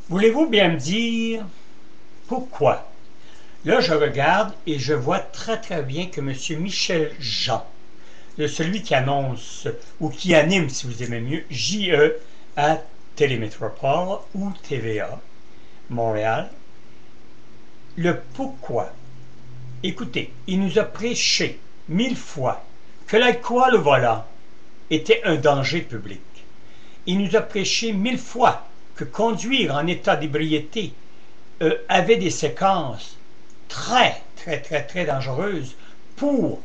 Voulez-vous bien me dire pourquoi? Là, je regarde et je vois très bien que M. Michel Jean, celui qui annonce, ou qui anime, si vous aimez mieux, JE à Télémétropole ou TVA, Montréal, le pourquoi. Écoutez, il nous a prêché 1000 fois que l'alcool au volant était un danger public. Il nous a prêché 1000 fois que conduire en état d'ébriété avait des séquences très dangereuses pour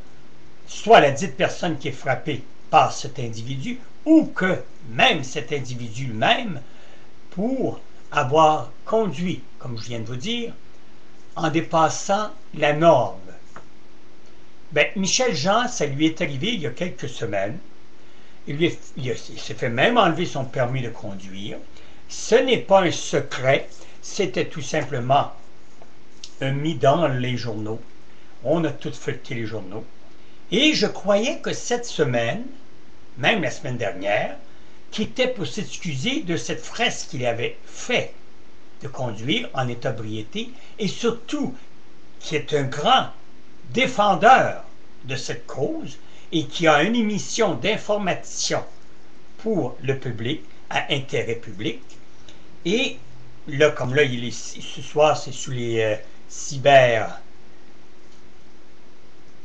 soit la dite personne qui est frappée par cet individu ou que même cet individu lui-même pour avoir conduit, comme je viens de vous dire, en dépassant la norme. Ben, Michel Jean, ça lui est arrivé il y a quelques semaines. Il s'est fait même enlever son permis de conduire. Ce n'est pas un secret, c'était tout simplement mis dans les journaux. On a tout feuilleté les journaux. Et je croyais que cette semaine, même la semaine dernière, qu'il était pour s'excuser de cette fresque qu'il avait fait de conduire en état d'ébriété et surtout qui est un grand défendeur de cette cause et qui a une émission d'information pour le public, à intérêt public. Et là, comme là, ce soir, c'est sous les cyber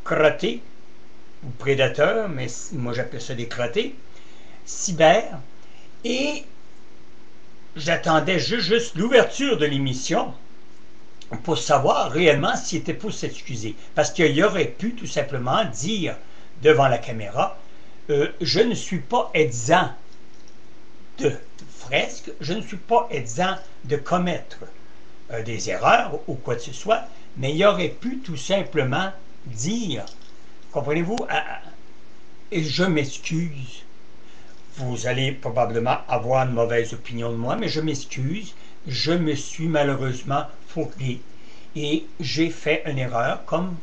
crottés ou prédateurs, mais moi j'appelle ça des crottés, cyber, et j'attendais juste l'ouverture de l'émission pour savoir réellement s'il était pour s'excuser. Parce qu'il aurait pu tout simplement dire devant la caméra je ne suis pas exempt de fresques, je ne suis pas exempt de commettre des erreurs ou quoi que ce soit, mais il aurait pu tout simplement dire, comprenez-vous, et je m'excuse. Vous allez probablement avoir une mauvaise opinion de moi, mais je m'excuse. Je me suis malheureusement fourré et j'ai fait une erreur comme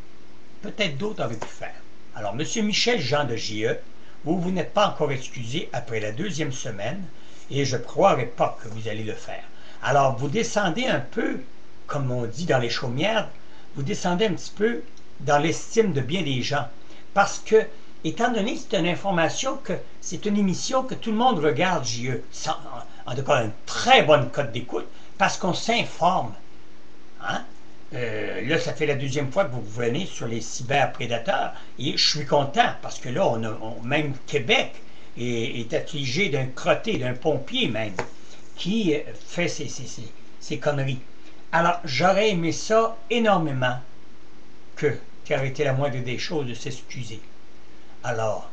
peut-être d'autres auraient pu faire. Alors, M. Michel Jean de JE, vous n'êtes pas encore excusé après la deuxième semaine et je ne croirais pas que vous allez le faire. Alors, vous descendez un peu, comme on dit dans les chaumières, vous descendez un petit peu dans l'estime de bien des gens parce que étant donné que c'est une information que c'est une émission que tout le monde regarde, JE, en tout cas une très bonne cote d'écoute, parce qu'on s'informe. Hein? Là, ça fait la deuxième fois que vous venez sur les cyberprédateurs, et je suis content, parce que là, même Québec est affligé d'un crotté, d'un pompier même, qui fait ces conneries. Alors, j'aurais aimé ça énormément qu'il aurait été la moindre des choses de s'excuser. Alors,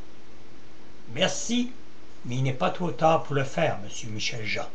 merci, mais il n'est pas trop tard pour le faire, M. Michel Jean.